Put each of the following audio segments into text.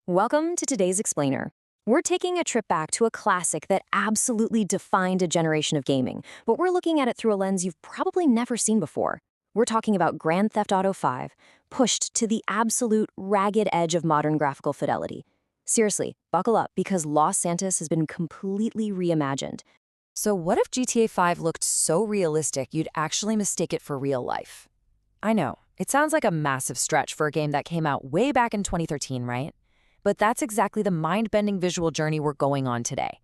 Welcome to today's Explainer. We're taking a trip back to a classic that absolutely defined a generation of gaming, but we're looking at it through a lens you've probably never seen before. We're talking about Grand Theft Auto 5, pushed to the absolute ragged edge of modern graphical fidelity. Seriously, buckle up because Los Santos has been completely reimagined. So what if GTA 5 looked so realistic you'd actually mistake it for real life? I know, it sounds like a massive stretch for a game that came out way back in 2013, right? But that's exactly the mind-bending visual journey we're going on today.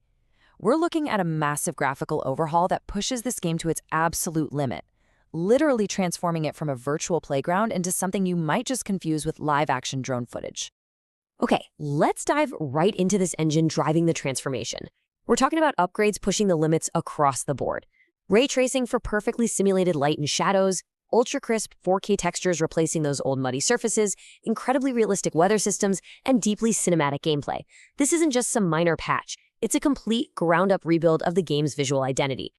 We're looking at a massive graphical overhaul that pushes this game to its absolute limit, literally transforming it from a virtual playground into something you might just confuse with live-action drone footage. Okay, let's dive right into this engine driving the transformation. We're talking about upgrades pushing the limits across the board. Ray tracing for perfectly simulated light and shadows, ultra-crisp 4K textures replacing those old muddy surfaces, incredibly realistic weather systems, and deeply cinematic gameplay. This isn't just some minor patch. It's a complete ground-up rebuild of the game's visual identity.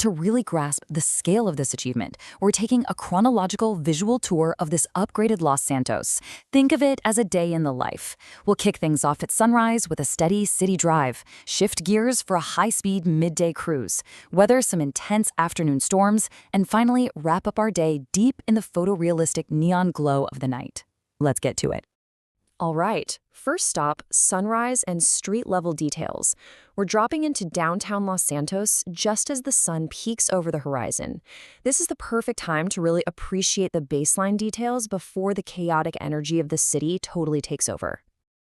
To really grasp the scale of this achievement, we're taking a chronological visual tour of this upgraded Los Santos. Think of it as a day in the life. We'll kick things off at sunrise with a steady city drive, shift gears for a high-speed midday cruise, weather some intense afternoon storms, and finally wrap up our day deep in the photorealistic neon glow of the night. Let's get to it. All right, first stop, sunrise and street-level details. We're dropping into downtown Los Santos just as the sun peaks over the horizon. This is the perfect time to really appreciate the baseline details before the chaotic energy of the city totally takes over.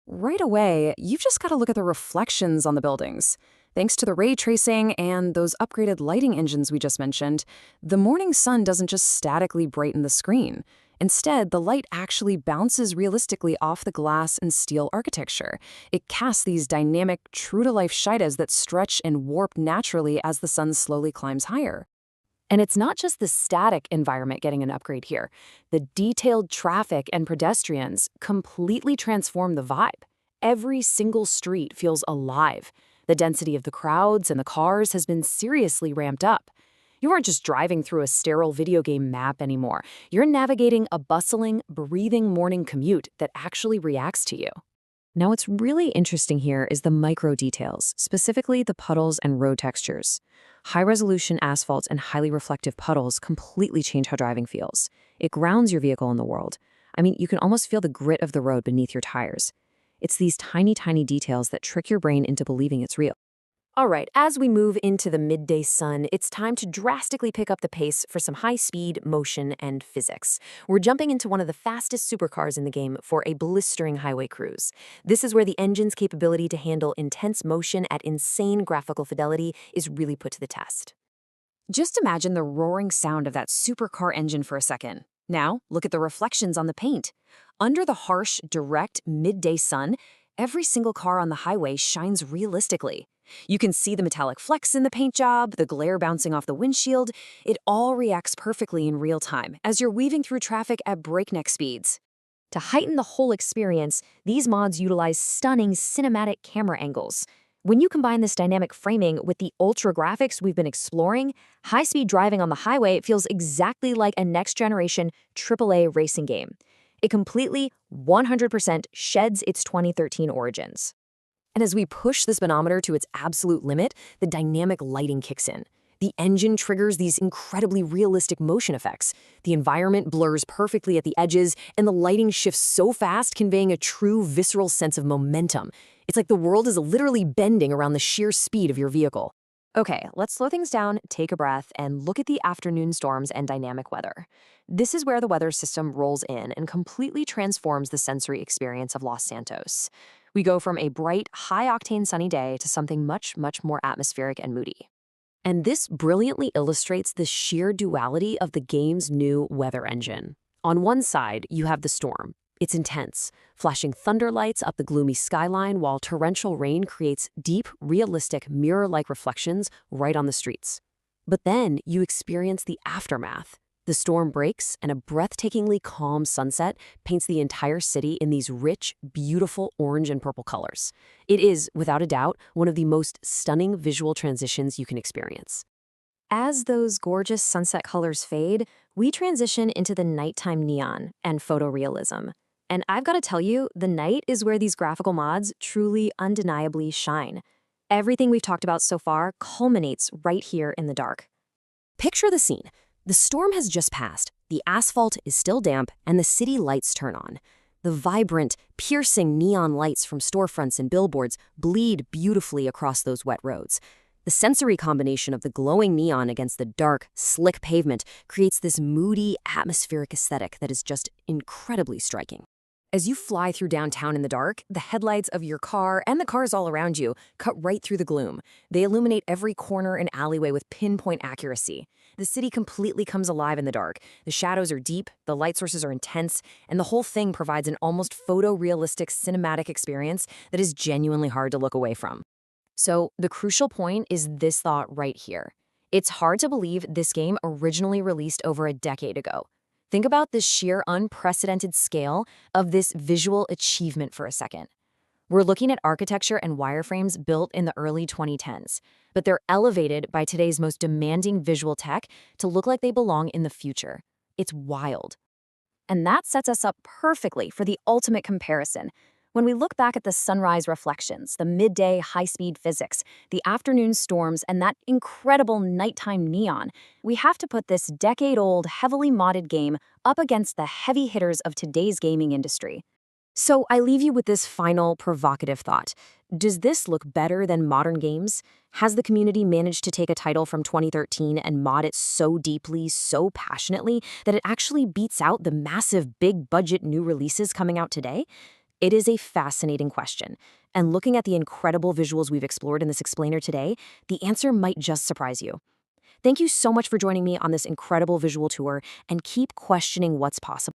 Right away, you've just got to look at the reflections on the buildings. Thanks to the ray tracing and those upgraded lighting engines we just mentioned, the morning sun doesn't just statically brighten the screen. Instead, the light actually bounces realistically off the glass and steel architecture. It casts these dynamic, true-to-life shadows that stretch and warp naturally as the sun slowly climbs higher. And it's not just the static environment getting an upgrade here. The detailed traffic and pedestrians completely transform the vibe. Every single street feels alive. The density of the crowds and the cars has been seriously ramped up. You aren't just driving through a sterile video game map anymore. You're navigating a bustling, breathing morning commute that actually reacts to you. Now, what's really interesting here is the micro details, specifically the puddles and road textures. High-resolution asphalt and highly reflective puddles completely change how driving feels. It grounds your vehicle in the world. I mean, you can almost feel the grit of the road beneath your tires. It's these tiny, tiny details that trick your brain into believing it's real. All right, as we move into the midday sun, it's time to drastically pick up the pace for some high-speed motion and physics. We're jumping into one of the fastest supercars in the game for a blistering highway cruise. This is where the engine's capability to handle intense motion at insane graphical fidelity is really put to the test. Just imagine the roaring sound of that supercar engine for a second. Now, look at the reflections on the paint. Under the harsh, direct, midday sun, every single car on the highway shines realistically. You can see the metallic flecks in the paint job, the glare bouncing off the windshield. It all reacts perfectly in real time as you're weaving through traffic at breakneck speeds. To heighten the whole experience, these mods utilize stunning cinematic camera angles. When you combine this dynamic framing with the ultra graphics we've been exploring, high-speed driving on the highway feels exactly like a next-generation AAA racing game. It completely, 100% sheds its 2013 origins. And as we push this manometer to its absolute limit, the dynamic lighting kicks in. The engine triggers these incredibly realistic motion effects. The environment blurs perfectly at the edges, and the lighting shifts so fast, conveying a true visceral sense of momentum. It's like the world is literally bending around the sheer speed of your vehicle. Okay, let's slow things down, take a breath, and look at the afternoon storms and dynamic weather. This is where the weather system rolls in and completely transforms the sensory experience of Los Santos. We go from a bright, high-octane sunny day to something much, much more atmospheric and moody. And this brilliantly illustrates the sheer duality of the game's new weather engine. On one side, you have the storm. It's intense, flashing thunder lights up the gloomy skyline while torrential rain creates deep, realistic, mirror-like reflections right on the streets. But then you experience the aftermath. The storm breaks, and a breathtakingly calm sunset paints the entire city in these rich, beautiful orange and purple colors. It is, without a doubt, one of the most stunning visual transitions you can experience. As those gorgeous sunset colors fade, we transition into the nighttime neon and photorealism. And I've got to tell you, the night is where these graphical mods truly undeniably shine. Everything we've talked about so far culminates right here in the dark. Picture the scene. The storm has just passed, the asphalt is still damp, and the city lights turn on. The vibrant, piercing neon lights from storefronts and billboards bleed beautifully across those wet roads. The sensory combination of the glowing neon against the dark, slick pavement creates this moody, atmospheric aesthetic that is just incredibly striking. As you fly through downtown in the dark, the headlights of your car and the cars all around you cut right through the gloom. They illuminate every corner and alleyway with pinpoint accuracy. The city completely comes alive in the dark. The shadows are deep, the light sources are intense, and the whole thing provides an almost photorealistic cinematic experience that is genuinely hard to look away from. So the crucial point is this thought right here. It's hard to believe this game originally released over a decade ago. Think about the sheer unprecedented scale of this visual achievement for a second. We're looking at architecture and wireframes built in the early 2010s, but they're elevated by today's most demanding visual tech to look like they belong in the future. It's wild. And that sets us up perfectly for the ultimate comparison. When we look back at the sunrise reflections, the midday high-speed physics, the afternoon storms, and that incredible nighttime neon, we have to put this decade-old, heavily modded game up against the heavy hitters of today's gaming industry. So I leave you with this final provocative thought. Does this look better than modern games? Has the community managed to take a title from 2013 and mod it so deeply, so passionately, that it actually beats out the massive, big-budget new releases coming out today? It is a fascinating question, and looking at the incredible visuals we've explored in this explainer today, the answer might just surprise you. Thank you so much for joining me on this incredible visual tour, and keep questioning what's possible.